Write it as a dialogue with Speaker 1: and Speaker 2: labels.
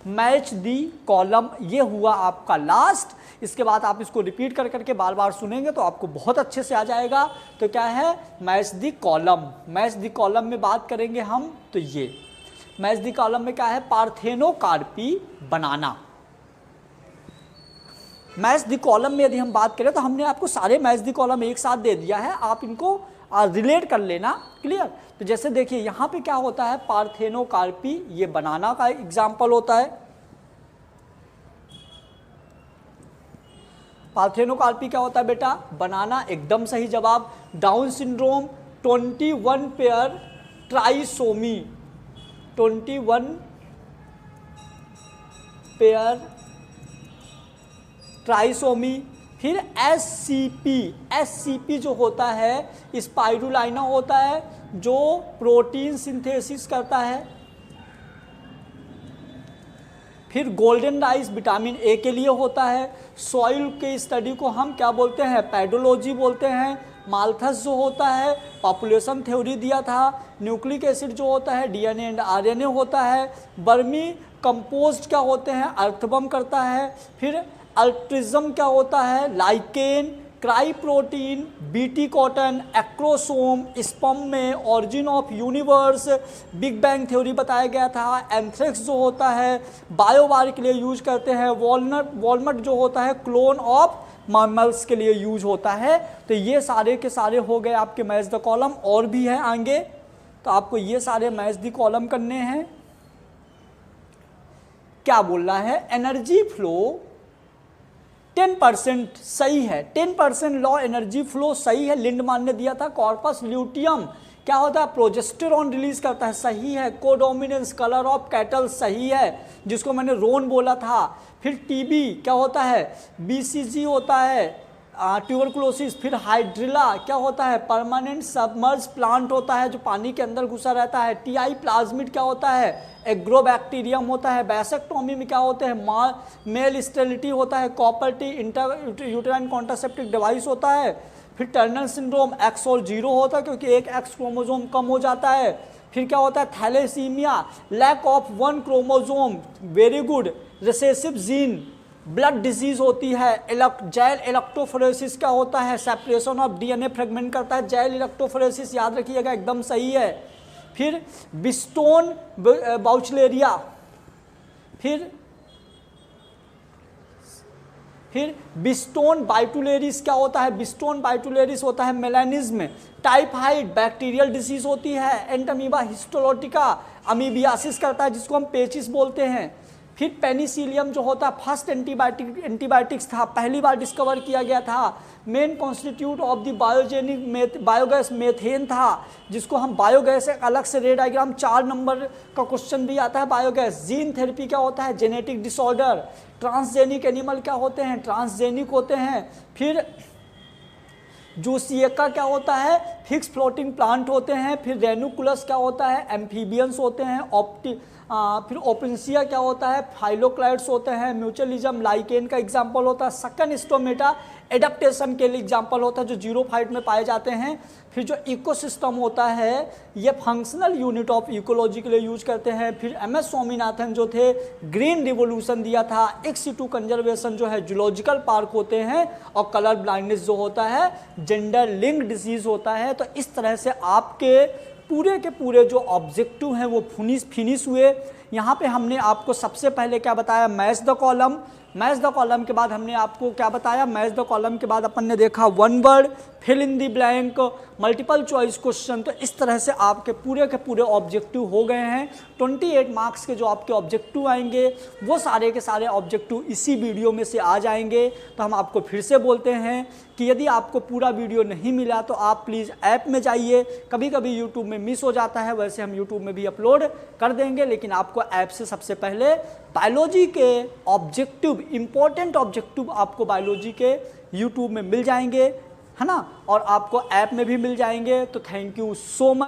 Speaker 1: Match the column, ये हुआ आपका लास्ट। इसके बाद आप इसको रिपीट कर करके बार बार सुनेंगे तो आपको बहुत अच्छे से आ जाएगा। तो क्या है, match the column. Match the column में बात करेंगे हम, तो ये मैच दी कॉलम में क्या है, parthenocarpy banana. Match the column में यदि हम बात करें तो हमने आपको सारे मैच दी कॉलम एक साथ दे दिया है, आप इनको रिलेट कर लेना, क्लियर। तो जैसे देखिए यहाँ पे क्या होता है, पार्थेनोकार्पी, ये बनाना का एग्जाम्पल होता है। पार्थेनोकार्पी क्या होता है बेटा, बनाना, एकदम सही जवाब। Down syndrome 21 pair trisomy, 21 pair trisomy. फिर एससीपी जो होता है स्पाइरुलाइना होता है जो प्रोटीन सिंथेसिस करता है। फिर गोल्डन राइस विटामिन ए के लिए होता है। सॉइल के स्टडी को हम क्या बोलते हैं, पेडोलॉजी बोलते हैं। माल्थस जो होता है पॉपुलेशन थ्योरी दिया था। न्यूक्लिक एसिड जो होता है डीएनए एंड आरएनए होता है। बर्मी कंपोस्ट क्या होते हैं, अर्थबम करता है। फिर अल्ट्रिज्म क्या होता है, lichen, cry protein, BT cotton, acrosome, sperm में origin of universe, big bang theory बताया गया था। एंथ्रेक्स जो होता है बायोवार के लिए यूज करते हैं। वॉलनट जो होता है क्लोन ऑफ मैमल्स के लिए यूज होता है। तो ये सारे के सारे हो गए आपके मैच द कॉलम, और भी है आगे, तो आपको ये सारे मैच द कॉलम करने हैं। क्या बोल रहा है, एनर्जी फ्लो 10% सही है, 10% लॉ एनर्जी फ्लो सही है, लिंडमान ने दिया था। कॉर्पस ल्यूटियम क्या होता है, प्रोजेस्टेरॉन रिलीज करता है, सही है। कोडोमिनेंस कलर ऑफ कैटल सही है, जिसको मैंने रोन बोला था। फिर टीबी क्या होता है, बीसीजी होता है, ट्यूबरकुलोसिस। फिर हाइड्रिला क्या होता है, परमानेंट सबमर्ज प्लांट होता है जो पानी के अंदर घुसा रहता है। टीआई प्लाज्मिड क्या होता है, एग्रोबैक्टीरियम होता है। बैसेक्टोमी में क्या होते हैं, मेल स्टेरिलिटी होता है। Copper T uterine contraceptive device होता है। फिर टर्नर सिंड्रोम एक्स और 0 होता है क्योंकि एक एक्स क्रोमोजोम कम हो जाता है। फिर क्या होता है, thalassaemia, lack of 1 chromosome, very good. Recessive gene, blood disease होती है। जैल इलेक्ट्रोफोरेसिस क्या होता है, सेपरेशन ऑफ डीएनए फ्रेगमेंट करता है। जैल इलेक्ट्रोफोरेसिस याद रखिएगा, एकदम सही है। फिर बिस्टोन बाउचलेरिया, फिर बिस्टोन बाइटुलेरिस क्या होता है, बिस्टोन बाइटुलेरिस होता है मेलानिज्म। टाइफाइड बैक्टीरियल डिसीज होती है। एंटमीबा हिस्टोलोटिका अमीबियासिस करता है जिसको हम पेचिस बोलते हैं। फिर पेनिसिलियम जो होता है फर्स्ट एंटीबायोटिक्स था, पहली बार डिस्कवर किया गया था। Main constitute of the biogas methane था, जिसको हम बायोगैस एक अलग से रे डायग्राम 4 नंबर का क्वेश्चन भी आता है बायोगैस। जीन थेरेपी क्या होता है, जेनेटिक डिसऑर्डर। ट्रांसजेनिक एनिमल क्या होते हैं, ट्रांसजेनिक होते हैं। फिर जूसिएका क्या होता है, फिक्स फ्लोटिंग प्लांट होते हैं। फिर रेनुकुलस क्या होता है, एम्फीबियंस होते हैं। फिर ओपेंसिया क्या होता है, फाइलोक्लाइड्स होते हैं। म्यूचुअलिज्म लाइकेन का एग्जाम्पल होता है। सकन स्टोमेटा एडेप्टेशन के लिए एग्जाम्पल होता है जो जीरोफाइट में पाए जाते हैं। फिर जो इकोसिस्टम होता है ये फंक्शनल यूनिट ऑफ इकोलॉजी के लिए यूज करते हैं। फिर एमएस स्वामीनाथन जो थे ग्रीन रिवोल्यूशन दिया था। एक्सिटू कंजर्वेशन जो है जूलॉजिकल पार्क होते हैं। और कलर ब्लाइंडनेस जो होता है जेंडर लिंक डिजीज होता है। तो इस तरह से आपके पूरे के पूरे जो ऑब्जेक्टिव हैं वो फिनिश हुए। यहाँ पे हमने आपको सबसे पहले क्या बताया, match the column. Match the column के बाद हमने आपको क्या बताया, मैच द कॉलम के बाद अपन ने देखा 1 word, fill in the blank, multiple choice question. तो इस तरह से आपके पूरे ऑब्जेक्टिव हो गए हैं। 28 मार्क्स के जो आपके ऑब्जेक्टिव आएंगे वो सारे के सारे ऑब्जेक्टिव इसी वीडियो में से आ जाएंगे। तो हम आपको फिर से बोलते हैं कि यदि आपको पूरा वीडियो नहीं मिला तो आप प्लीज़ ऐप में जाइए। कभी कभी यूट्यूब में मिस हो जाता है, वैसे हम यूट्यूब में भी अपलोड कर देंगे, लेकिन आपको ऐप से सबसे पहले बायोलॉजी के ऑब्जेक्टिव, इंपॉर्टेंट ऑब्जेक्टिव आपको बायोलॉजी के यूट्यूब में मिल जाएंगे, है ना, और आपको ऐप में भी मिल जाएंगे। तो थैंक यू सो मच।